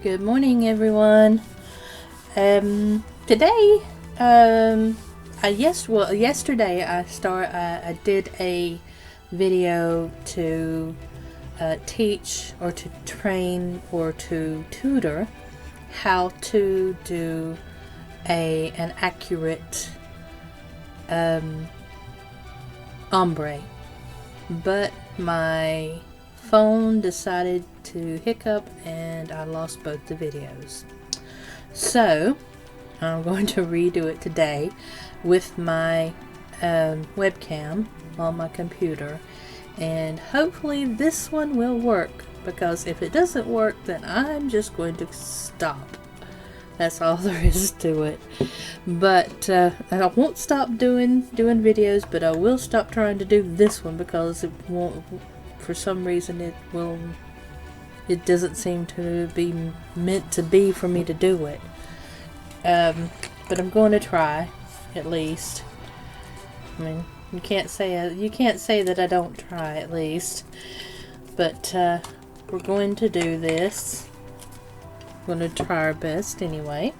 Good morning, everyone. Today, yesterday I did a video to teach or to train or to tutor how to do an accurate ombre, but my phone decided to hiccup and I lost both the videos. So I'm going to redo it today with my webcam on my computer, and hopefully this one will work, because if it doesn't work then I'm just going to stop. That's all there is to it. But I won't stop doing videos, but I will stop trying to do this one because it won't, for some reason it doesn't seem to be meant to be for me to do it. But I'm going to try, at least. I mean, you can't say that I don't try, at least. But we're going to do this. We're going to try our best anyway.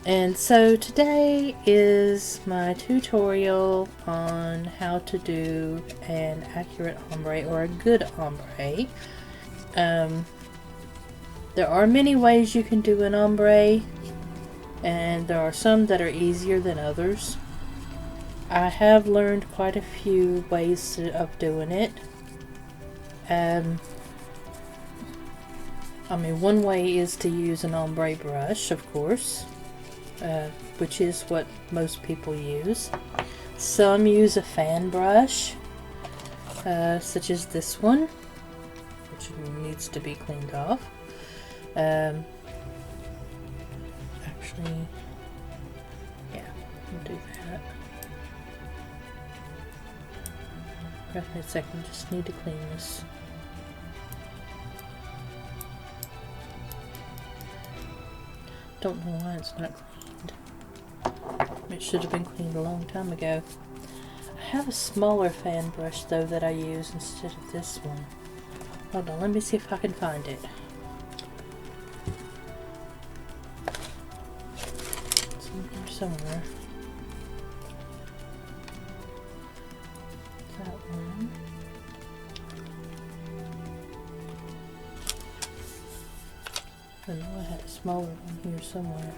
And so today is my tutorial on how to do an accurate ombre, or a good ombre. There are many ways you can do an ombre, and there are some that are easier than others. I have learned quite a few ways of doing it. I mean, one way is to use an ombre brush, of course, which is what most people use. Some use a fan brush, such as this one, which needs to be cleaned off. Actually, yeah, I'll do that. Wait a second, just need to clean this. Don't know why it's not cleaned. It should have been cleaned a long time ago. I have a smaller fan brush though that I use instead of this one. Hold on, let me see if I can find it. It's in here somewhere. That one. I know I had a smaller one here somewhere.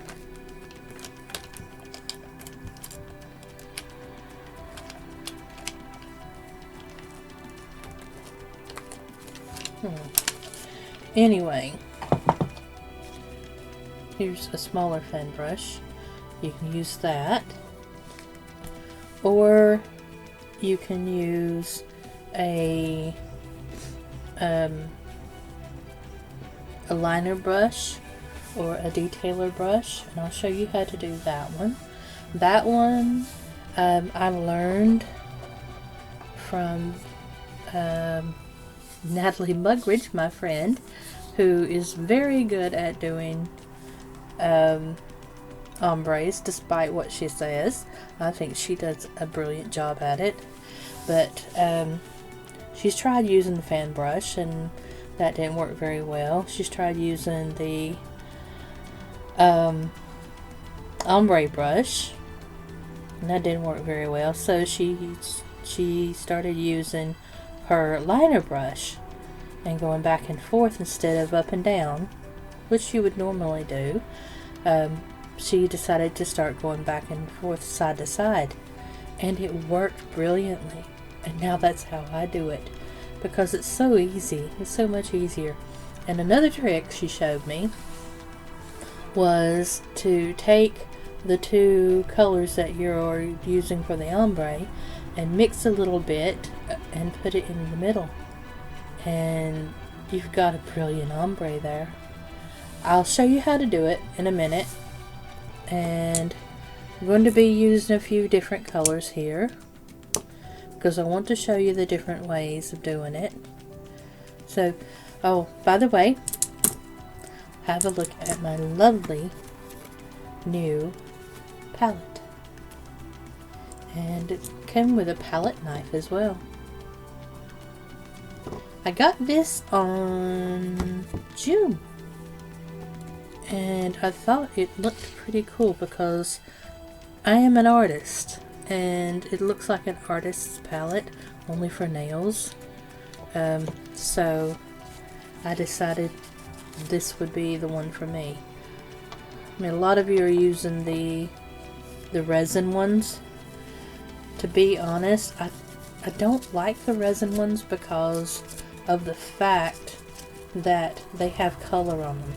Anyway, here's a smaller fan brush. You can use that, or you can use a liner brush or a detailer brush, and I'll show you how to do that one. That one I learned from Natalie Mugridge, my friend, who is very good at doing ombres, despite what she says. I think she does a brilliant job at it, but she's tried using the fan brush and that didn't work very well. She's tried using the ombre brush, and that didn't work very well. So she started using her liner brush and going back and forth instead of up and down, which you would normally do. She decided to start going back and forth, side to side, and it worked brilliantly. And now that's how I do it, because it's so easy. It's so much easier. And another trick she showed me was to take the two colors that you're using for the ombre and mix a little bit and put it in the middle, and you've got a brilliant ombre there. I'll show you how to do it in a minute, and I'm going to be using a few different colors here because I want to show you the different ways of doing it. So, oh, by the way, have a look at my lovely new palette. And it came with a palette knife as well. I got this on June and I thought it looked pretty cool because I am an artist, and it looks like an artist's palette only for nails. So I decided this would be the one for me. I mean, a lot of you are using the resin ones. To be honest, I don't like the resin ones because of the fact that they have color on them,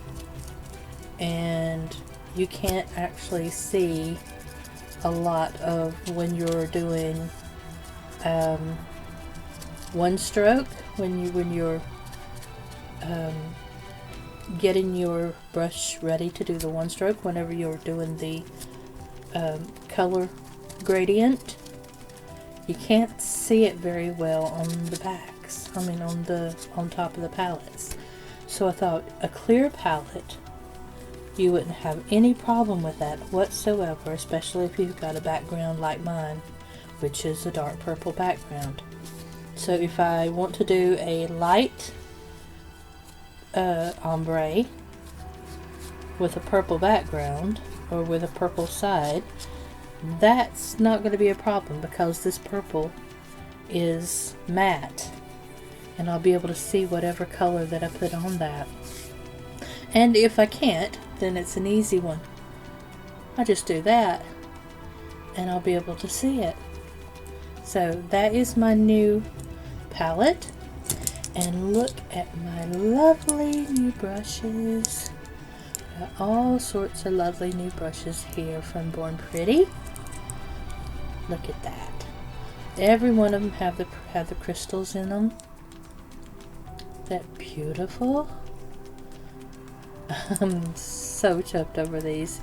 and you can't actually see a lot of when you're doing one stroke, when you're getting your brush ready to do the one stroke, whenever you're doing the color gradient, you can't see it very well on the backs. I mean on top of the palettes. So I thought a clear palette, you wouldn't have any problem with that whatsoever, especially if you've got a background like mine, which is a dark purple background. So if I want to do a light ombre with a purple background, or with a purple side, that's not going to be a problem because this purple is matte, and I'll be able to see whatever color that I put on that. And if I can't, then it's an easy one. I just do that and I'll be able to see it. So that is my new palette, and look at my lovely new brushes. Got all sorts of lovely new brushes here from Born Pretty. Look at that. Every one of them have the crystals in them. That beautiful. I'm so chuffed over these.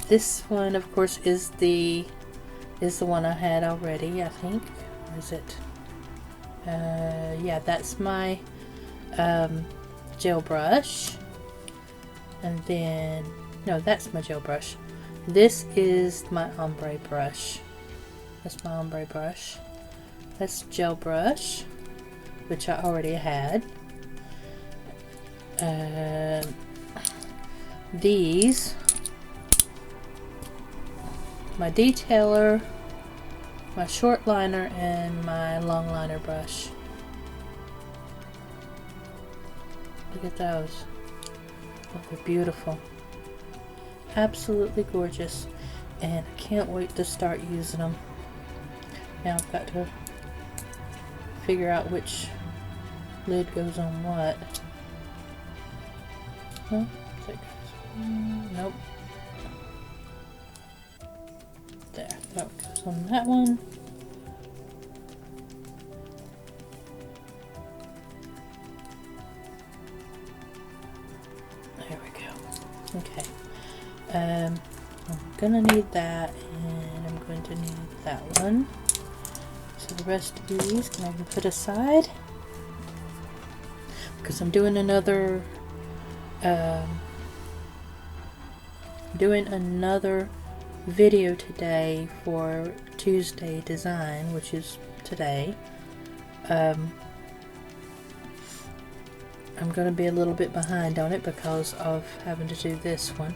This one, of course, is the one I had already, I think. Or is it? Yeah, that's my gel brush. And then, no, that's my gel brush. This is my ombre brush. That's my ombre brush. That's gel brush, which I already had. These, my detailer, my short liner, and my long liner brush. Look at those. Oh, they're beautiful. Absolutely gorgeous. And I can't wait to start using them. Now I've got to figure out which lid goes on what. Huh? Nope. There. That goes on that one. There we go. Okay. I'm gonna need that, and I'm going to need that one. So the rest of these I can put aside because I'm doing another video today for Tuesday design, which is today. I'm going to be a little bit behind on it because of having to do this one,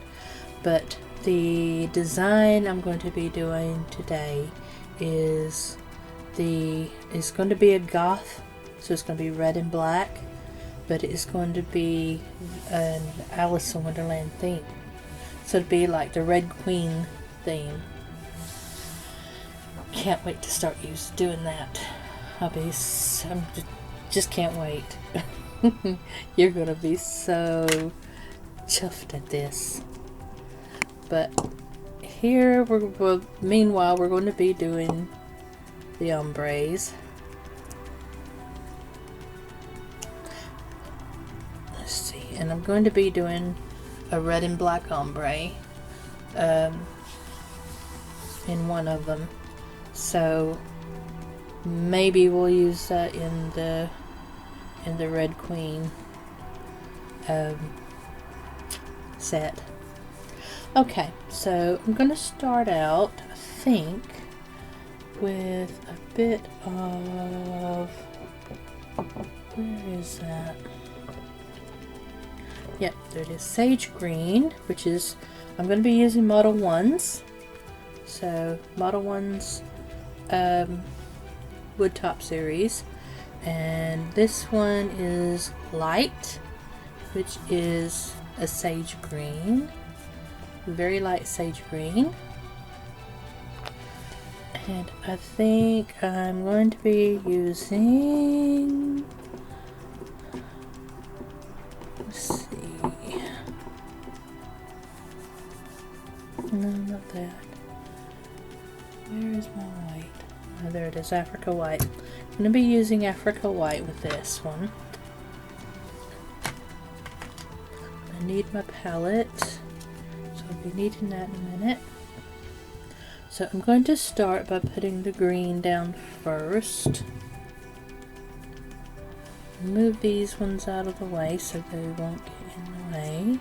but the design I'm going to be doing today is going to be a goth, so it's going to be red and black, but it's going to be an Alice in Wonderland theme. So it'd be like the Red Queen theme. Can't wait to start doing that. Just can't wait. You're gonna be so chuffed at this. But here meanwhile we're going to be doing the ombres. Let's see, and I'm going to be doing a red and black ombre in one of them, so maybe we'll use that in the Red Queen set. Okay, so I'm gonna start out, I think, with a bit of, where is that? Yep, there it is. Sage green, which is, I'm going to be using Model 1s. So, Model 1s wood top series. And this one is light, which is a sage green. Very light sage green. And I think I'm going to be using, let's see, no, not that. Where is my white? Oh, there it is, Africa white. I'm going to be using Africa white with this one. I need my palette, so I'll be needing that in a minute. So I'm going to start by putting the green down first. Move these ones out of the way so they won't get in the way.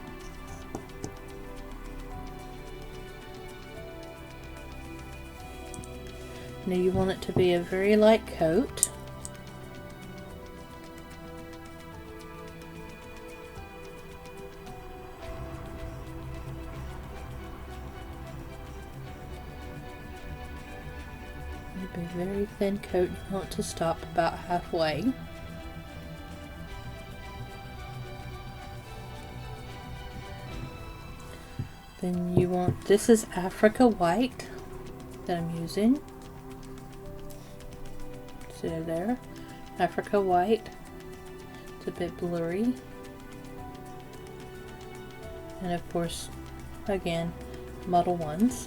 Now you want it to be a very light coat. Be a very thin coat. You want to stop about halfway. Then you want, this is Africa white that I'm using. See there? Africa white. It's a bit blurry. And of course, again, Model 1s.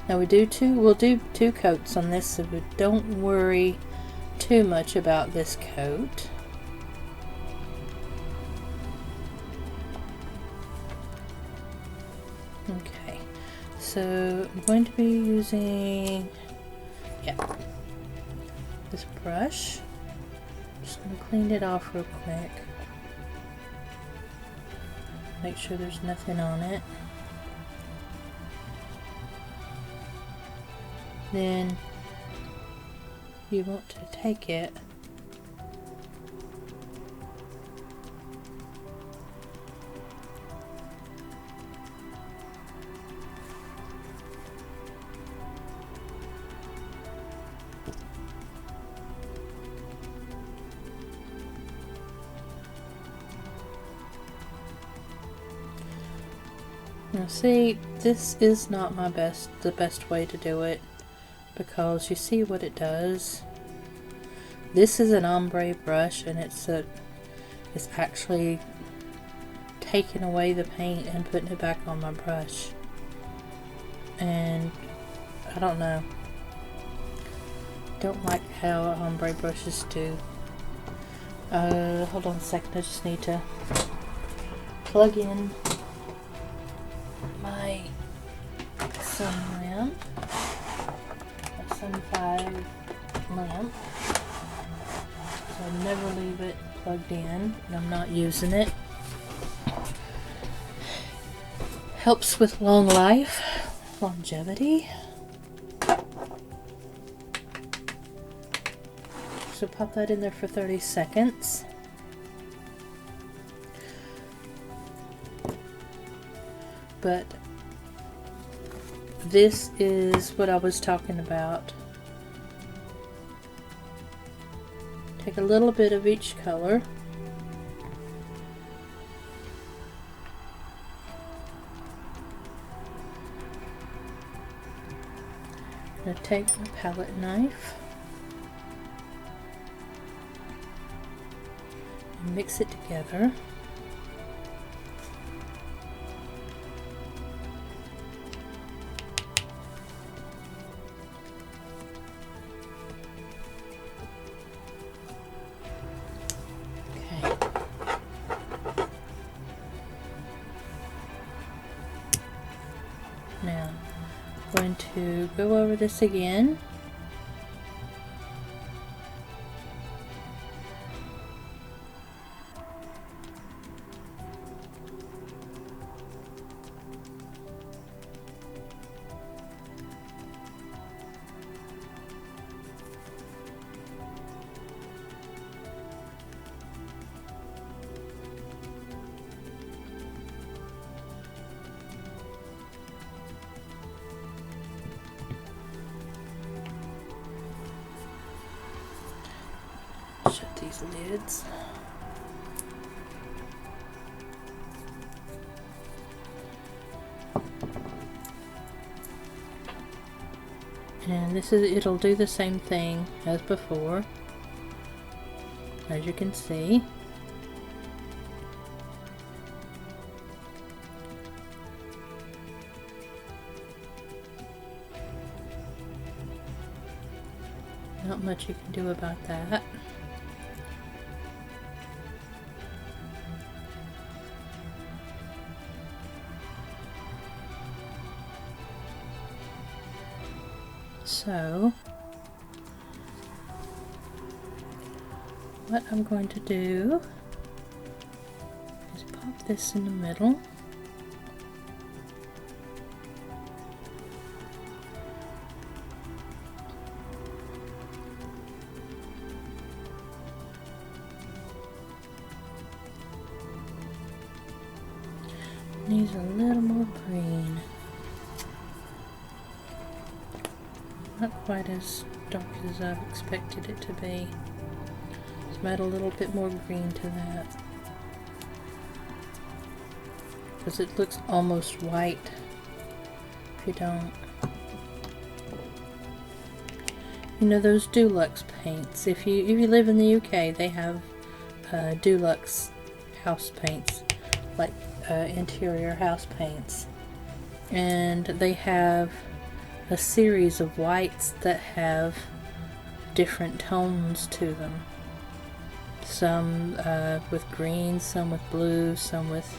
Now we'll do two coats on this, so we don't worry too much about this coat. Okay, so I'm going to be using, this brush. I'm just going to clean it off real quick. Make sure there's nothing on it. Then you want to take it now see, this is not the best way to do it. Because you see what it does. This is an ombre brush, and it's actually taking away the paint and putting it back on my brush. And I don't know. Don't like how ombre brushes do. Hold on a second. I just need to plug in my sun lamp. 5 lamp, so I never leave it plugged in and I'm not using it. Helps with long life, longevity. So pop that in there for 30 seconds. But this is what I was talking about. Take a little bit of each color. I'm going to take my palette knife and mix it together. Now, I'm going to go over this again. these lids. And it'll do the same thing as before, as you can see. Not much you can do about that. So, what I'm going to do is pop this in the middle. Needs a little more green. Not quite as dark as I've expected it to be. Let's add a little bit more green to that, because it looks almost white if you don't. You know those Dulux paints. If you live in the UK, they have Dulux house paints, like interior house paints, and they have a series of whites that have different tones to them. Some with green, some with blue, some with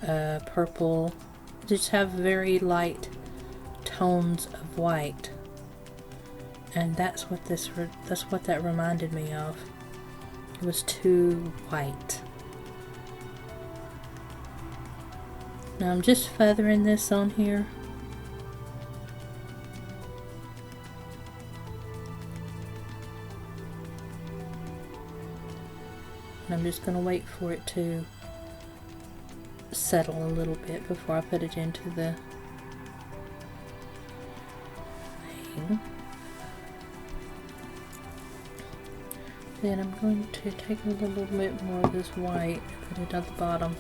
purple. They just have very light tones of white, and that's what that reminded me of. It was too white. Now I'm just feathering this on here. And I'm just going to wait for it to settle a little bit before I put it into the thing. Then I'm going to take a little bit more of this white and put it at the bottom.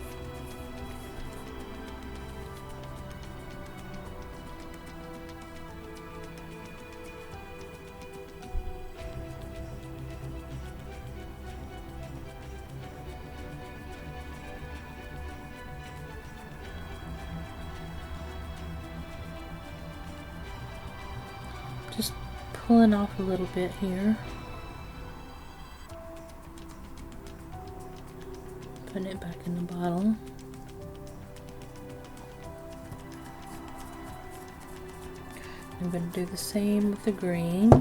Just pulling off a little bit here. Putting it back in the bottle. I'm going to do the same with the green.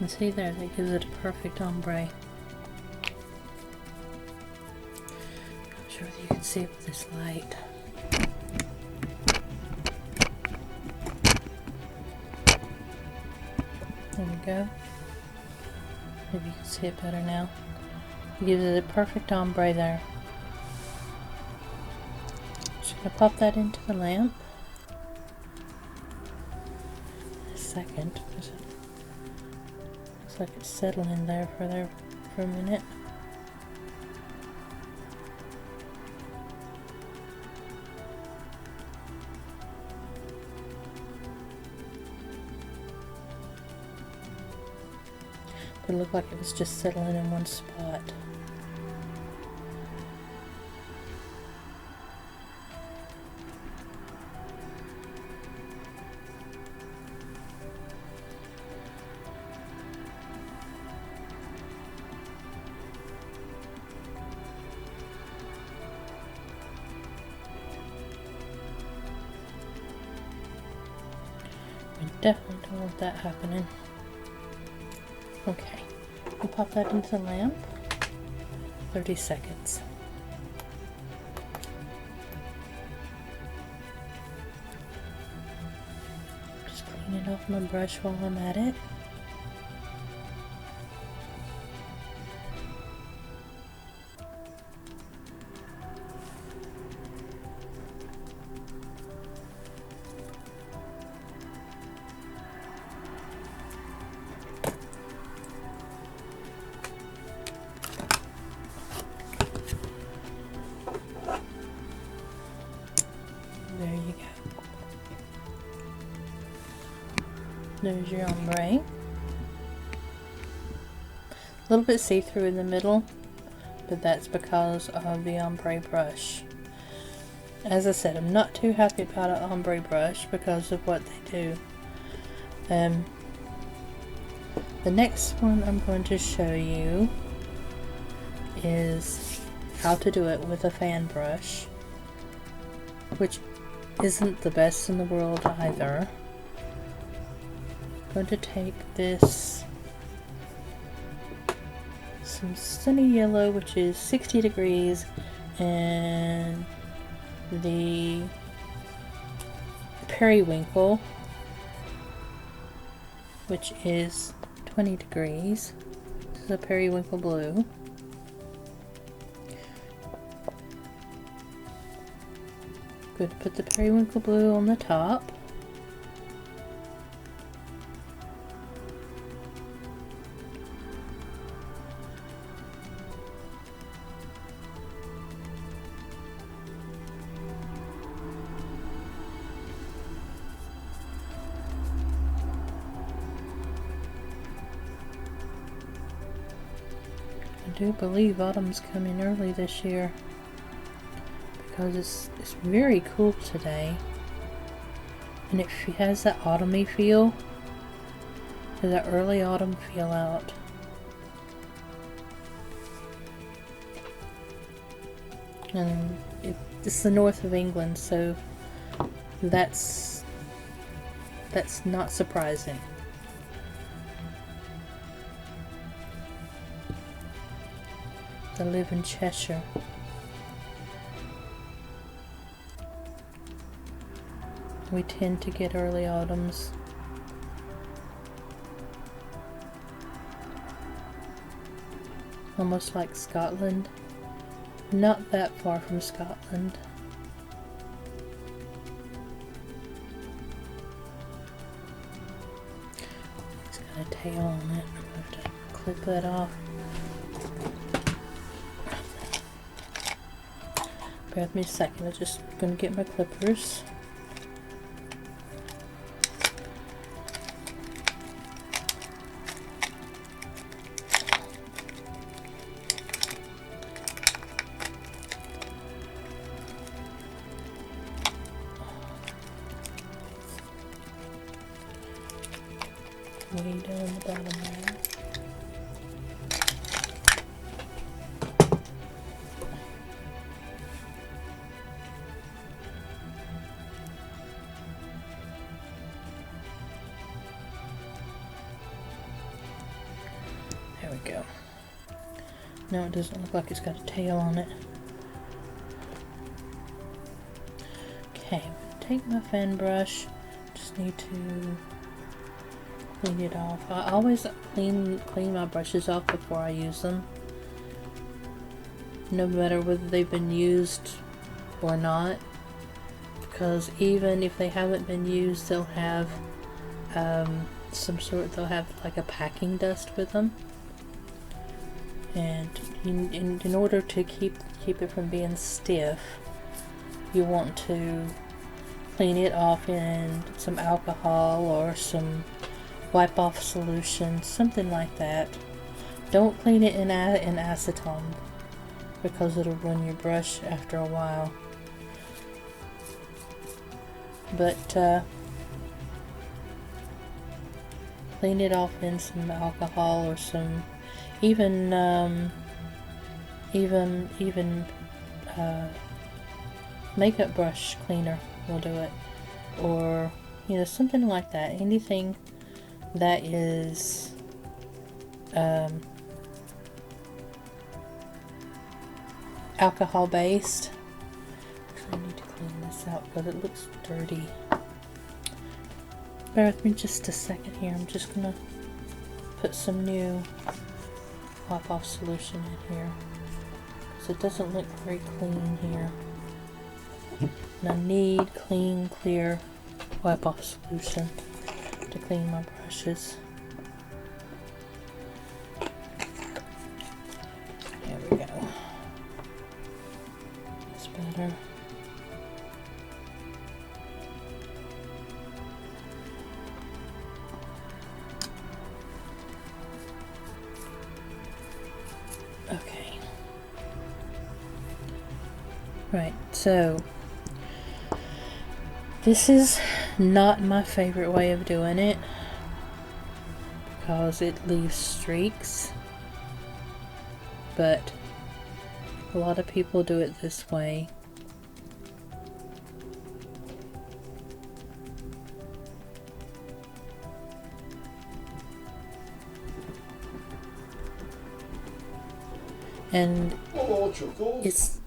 And see there, that gives it a perfect ombre. Not sure whether you can see it with this light. There we go. Maybe you can see it better now. It gives it a perfect ombre there. Just gonna pop that into the lamp. A second. Looks like it's settling there for a minute. But it looked like it was just settling in one spot. I definitely don't want that happening. Okay, we'll pop that into the lamp. 30 seconds. Just cleaning off my brush while I'm at it. There you go. There's your ombre. A little bit see-through in the middle, but that's because of the ombre brush. As I said, I'm not too happy about an ombre brush because of what they do. The next one I'm going to show you is how to do it with a fan brush, which isn't the best in the world either. I'm going to take this, some sunny yellow, which is 60 degrees, and the periwinkle, which is 20 degrees. This is a periwinkle blue. Going to put the periwinkle blue on the top. I do believe autumn's coming early this year, because it's very cool today, and it has that autumny feel, that early autumn feel out. And it's the north of England, so that's not surprising. I live in Cheshire. We tend to get early autumns. Almost like Scotland. Not that far from Scotland. It's got a tail on it. I have to clip that off. Bear with me a second. I'm just going to get my clippers. Way down the bottom there. There we go. No, it doesn't look like it's got a tail on it. Okay, take my fan brush. Just need to clean it off. I always clean my brushes off before I use them, no matter whether they've been used or not, because even if they haven't been used, they'll have they'll have like a packing dust with them, and in order to keep it from being stiff, you want to clean it off in some alcohol or some wipe off solution, something like that. Don't clean it in acetone, because it'll ruin your brush after a while. But clean it off in some alcohol or some even makeup brush cleaner will do it, or something like that. Anything that is alcohol based. I need to clean this out because it looks dirty. Bear with me just a second here. I'm just gonna put some new wipe off solution in here because it doesn't look very clean here. And I need clean, clear wipe off solution to clean my brushes. There we go. That's better. Okay. Right, so this is not my favorite way of doing it because it leaves streaks, but a lot of people do it this way. And it's